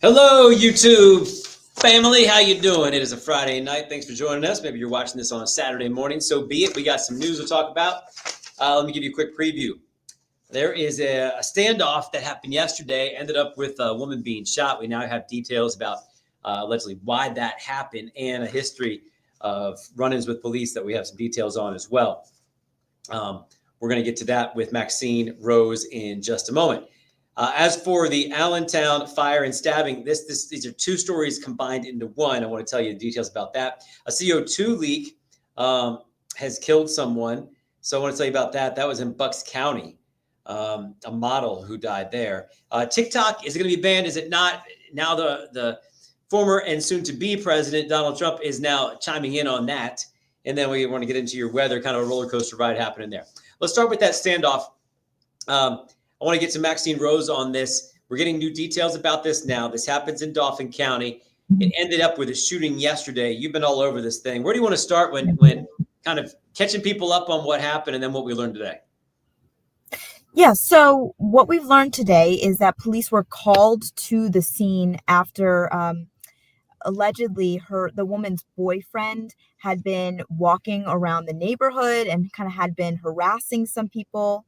Hello, YouTube family. How you doing? It is a Friday night. Thanks for joining us. Maybe you're watching this on a Saturday morning. So be it. We got some news to talk about. Let me give you a quick preview. There is a standoff that happened yesterday. Ended up with a woman being shot. We now have details about allegedly why that happened and a history of run-ins with police that we have some details on as well. We're going to get to that with Maxine Rose in just a moment. As for the Allentown fire and stabbing, these are two stories combined into one. I want to tell you the details about that. A CO2 leak has killed someone. So I want to tell you about that. That was in Bucks County, a model who died there. TikTok, is it going to be banned? Is it not? Now the former and soon-to-be president, Donald Trump, is now chiming in on that. And then we want to get into your weather, kind of a roller coaster ride happening there. Let's start with that standoff. I want to get to Maxine Rose on this. We're getting new details about this now. This happens in Dauphin County. It ended up with a shooting yesterday. You've been all over this thing. Where do you want to start when kind of catching people up on what happened and then what we learned today? Yeah, so what we've learned today is that police were called to the scene after allegedly the woman's boyfriend had been walking around the neighborhood and kind of had been harassing some people.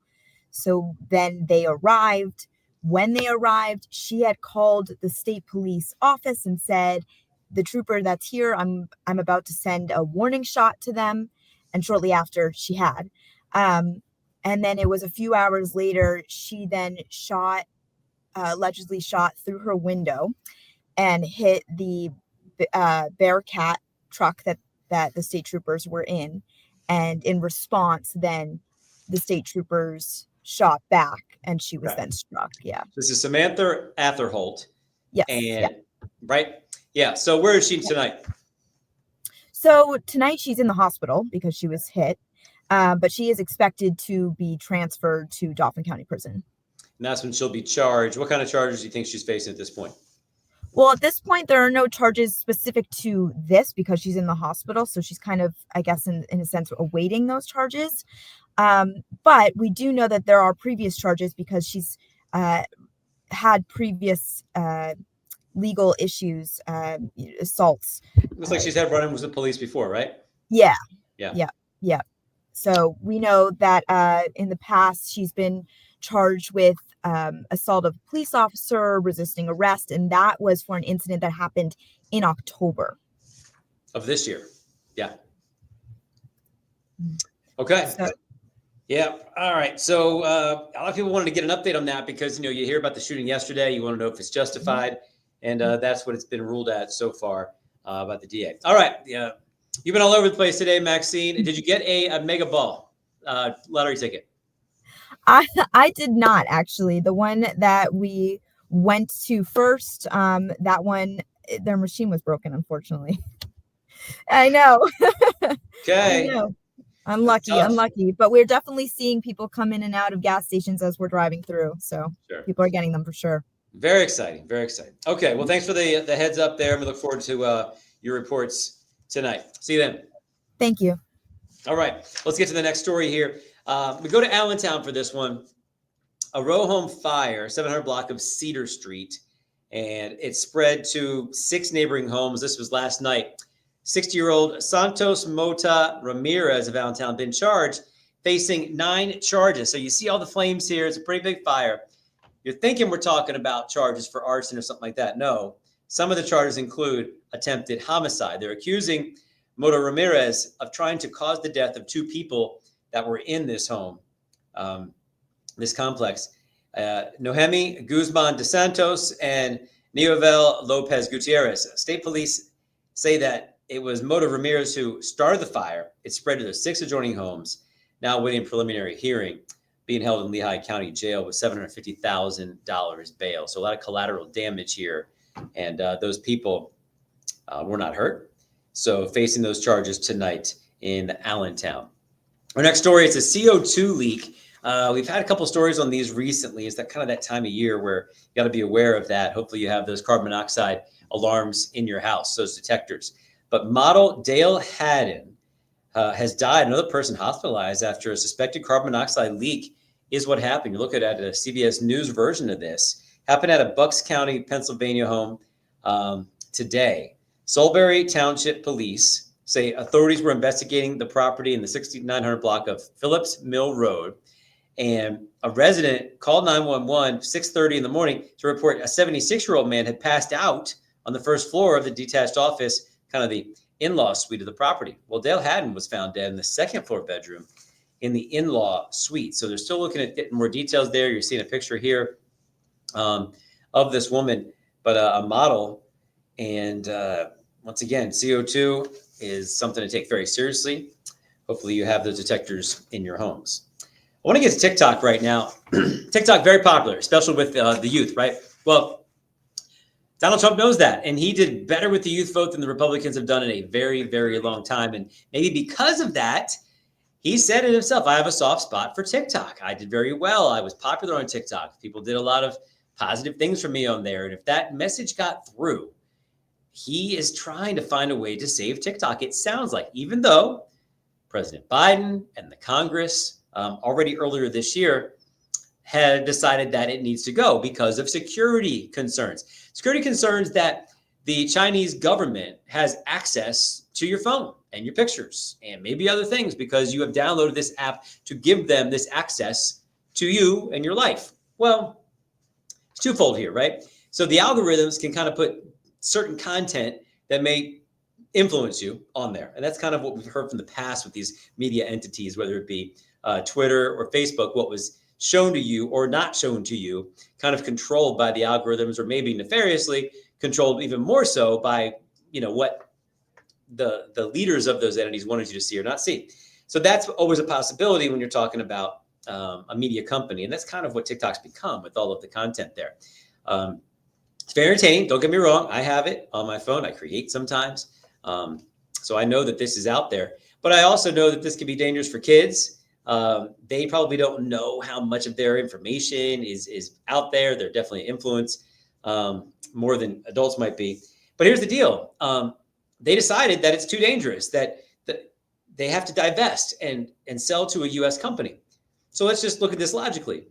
So then they arrived. When they arrived, she had called the state police office and said, "The trooper that's here, I'm about to send a warning shot to them." And shortly after, she had. And then it was a few hours later, she then allegedly shot through her window and hit the Bearcat truck that the state troopers were in. And in response, then the state troopers shot back and she was then struck. Yeah. This is Samantha Atherholt. Yes. And right. Yeah. So where is she tonight? So tonight she's in the hospital because she was hit. But she is expected to be transferred to Dauphin County Prison. And that's when she'll be charged. What kind of charges do you think she's facing at this point? Well, at this point, there are no charges specific to this because she's in the hospital. So she's kind of, I guess, in a sense, awaiting those charges. But we do know that there are previous charges because she's had previous legal issues, assaults. It looks like she's had run-ins with police before, right? Yeah. So we know that in the past she's been charged with assault of a police officer, resisting arrest, and that was for an incident that happened in October of this year. Yeah. Okay. Yeah. All right. So a lot of people wanted to get an update on that because, you hear about the shooting yesterday. You want to know if it's justified. And that's what it's been ruled at so far about the DA. All right. Yeah. You've been all over the place today, Maxine. Did you get a mega ball lottery ticket? I did not, actually. The one that we went to first, that one, their machine was broken, unfortunately. I know. Okay. I know. Unlucky. But we're definitely seeing people come in and out of gas stations as we're driving through. So People are getting them for sure. Very exciting. Very exciting. Okay. Well, thanks for the heads up there. We look forward to your reports tonight. See you then. Thank you. All right. Let's get to the next story here. We go to Allentown for this one. A row home fire, 700 block of Cedar Street, and it spread to 6 neighboring homes. This was last night. 60-year-old Santos Mota Ramirez of Allentown been charged, facing 9 charges. So you see all the flames here. It's a pretty big fire. You're thinking we're talking about charges for arson or something like that. No. Some of the charges include attempted homicide. They're accusing Mota Ramirez of trying to cause the death of 2 people that were in this home, this complex. Nohemi Guzman de Santos and Nievel Lopez Gutierrez. State police say that it was Mota Ramirez who started the fire. It spread to the 6 adjoining homes, now waiting preliminary hearing, being held in Lehigh County Jail with $750,000 bail. So a lot of collateral damage here. And those people were not hurt. So facing those charges tonight in Allentown. Our next story is a CO2 leak. We've had a couple stories on these recently. It's that time of year where you got to be aware of that. Hopefully you have those carbon monoxide alarms in your house, those detectors. But model Dale Haddon has died. Another person hospitalized after a suspected carbon monoxide leak is what happened. You look at a CBS News version of this. Happened at a Bucks County, Pennsylvania home. today. Salisbury Township Police say authorities were investigating the property in the 6900 block of Phillips Mill Road, and a resident called 911 6:30 in the morning to report a 76-year-old man had passed out on the first floor of the detached office, kind of the in-law suite of the property. Well, Dale Haddon was found dead in the second floor bedroom in the in-law suite. So they're still looking at getting more details there. You're seeing a picture here of this woman, but a model. And once again, CO2 is something to take very seriously. Hopefully you have those detectors in your homes. I want to get to TikTok right now. TikTok, very popular, especially with the youth, right? Well, Donald Trump knows that, and he did better with the youth vote than the Republicans have done in a very, very long time. And maybe because of that, he said it himself, I have a soft spot for TikTok. I did very well. I was popular on TikTok. People did a lot of positive things for me on there. And if that message got through, he is trying to find a way to save TikTok. It sounds like, even though President Biden and the Congress already earlier this year had decided that it needs to go because of security concerns. Security concerns that the Chinese government has access to your phone and your pictures and maybe other things because you have downloaded this app to give them this access to you and your life. Well, it's twofold here, right? So the algorithms can kind of put certain content that may influence you on there. And that's kind of what we've heard from the past with these media entities, whether it be Twitter or Facebook, what was shown to you or not shown to you, kind of controlled by the algorithms, or maybe nefariously controlled even more so by, what the leaders of those entities wanted you to see or not see. So that's always a possibility when you're talking about a media company. And that's kind of what TikTok's become with all of the content there. It's very entertaining. Don't get me wrong. I have it on my phone. I create sometimes. So I know that this is out there, but I also know that this can be dangerous for kids. They probably don't know how much of their information is out there. They're definitely influenced more than adults might be. But here's the deal. They decided that it's too dangerous, that they have to divest and sell to a U.S. company. So let's just look at this logically.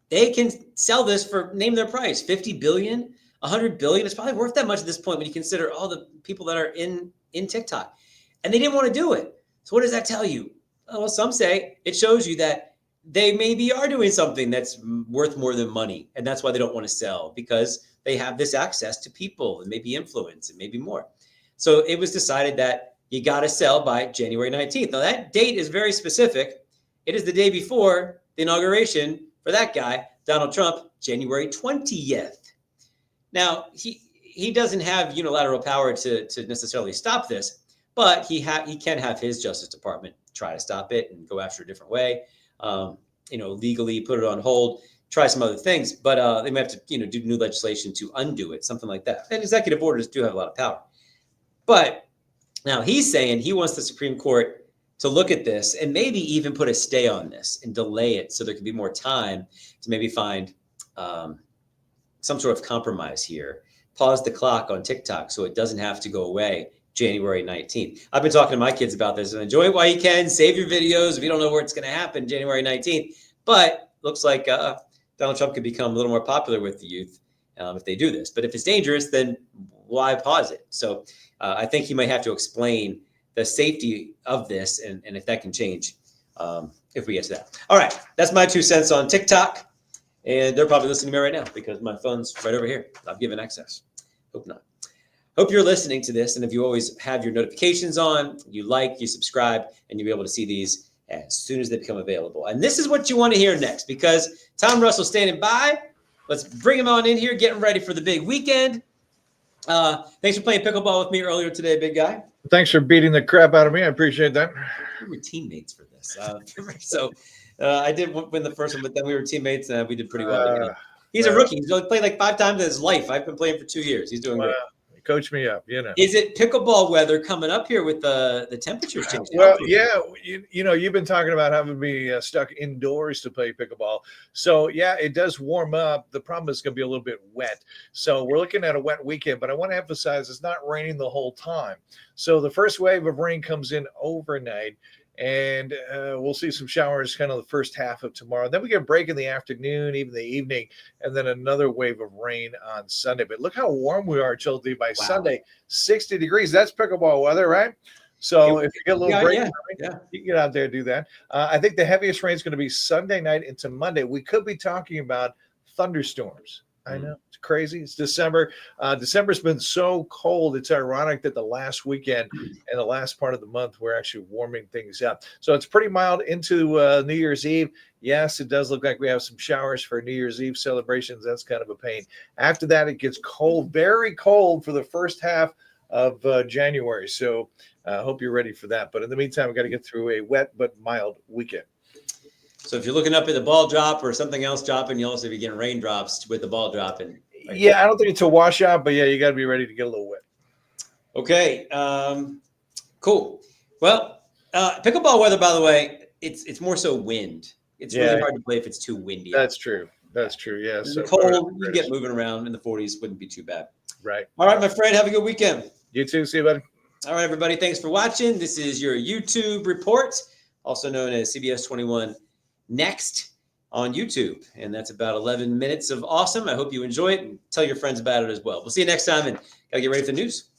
They can sell this for, name their price, 50 billion, 100 billion. It's probably worth that much at this point when you consider all the people that are in TikTok. And they didn't want to do it. So what does that tell you? Well, some say it shows you that they maybe are doing something that's worth more than money. And that's why they don't want to sell, because they have this access to people and maybe influence and maybe more. So it was decided that you got to sell by January 19th. Now that date is very specific. It is the day before the inauguration for that guy, Donald Trump, January 20th. Now, he doesn't have unilateral power to necessarily stop this, but he can have his Justice Department try to stop it and go after a different way, legally put it on hold, try some other things, but they may have to, do new legislation to undo it, something like that. And executive orders do have a lot of power. But now he's saying he wants the Supreme Court to look at this and maybe even put a stay on this and delay it so there could be more time to maybe find some sort of compromise here. Pause the clock on TikTok so it doesn't have to go away January 19th. I've been talking to my kids about this, and enjoy it while you can. Save your videos if you don't know where it's going to happen January 19th. But looks like Donald Trump could become a little more popular with the youth if they do this. But if it's dangerous, then why pause it? So I think he might have to explain the safety of this and if that can change if we get to that. All right, that's my 2 cents on TikTok. And they're probably listening to me right now because my phone's right over here. I've given access. Hope not. Hope you're listening to this. And if you always have your notifications on, you subscribe, and you'll be able to see these as soon as they become available. And this is what you want to hear next, because Tom Russell's standing by. Let's bring him on in here, getting ready for the big weekend. Thanks for playing pickleball with me earlier today, big guy. Thanks for beating the crap out of me. I appreciate that. We were teammates for this. I did win the first one, but then we were teammates and we did pretty well together. He's a rookie. He's only played like 5 times in his life. I've been playing for 2 years. He's doing great. Coach me up, Is it pickleball weather coming up here with the temperatures changing? Well, yeah, you've been talking about having me stuck indoors to play pickleball. So, yeah, it does warm up. The problem is going to be a little bit wet. So we're looking at a wet weekend, but I want to emphasize it's not raining the whole time. So the first wave of rain comes in overnight, and we'll see some showers kind of the first half of tomorrow. Then we get a break in the afternoon, even the evening, and then another wave of rain on Sunday. But look how warm we are, Chilty, by Sunday, 60 degrees. That's pickleball weather, right? So if you get a little break, you can get out there and do that. I think the heaviest rain is going to be Sunday night into Monday. We could be talking about thunderstorms. I know, it's crazy. It's December. December's been so cold. It's ironic that the last weekend and the last part of the month, we're actually warming things up. So it's pretty mild into New Year's Eve. Yes, it does look like we have some showers for New Year's Eve celebrations. That's kind of a pain. After that, it gets cold, very cold for the first half of January. So I hope you're ready for that. But in the meantime, we've got to get through a wet but mild weekend. So if you're looking up at the ball drop or something else dropping, you'll also be getting raindrops with the ball dropping. Right? Yeah, I don't think it's a washout, but yeah, you got to be ready to get a little wet. Okay, cool. Well, pickleball weather, by the way, it's more so wind. It's really hard to play if it's too windy. That's true. That's true. Yeah. So cold, you get moving around in the 40s, wouldn't be too bad. Right. All right, my friend, have a good weekend. You too. See you, buddy. All right, everybody. Thanks for watching. This is your YouTube report, also known as CBS 21 Next on YouTube. And that's about 11 minutes of awesome. I hope you enjoy it and tell your friends about it as well. We'll see you next time, and gotta get ready for the news.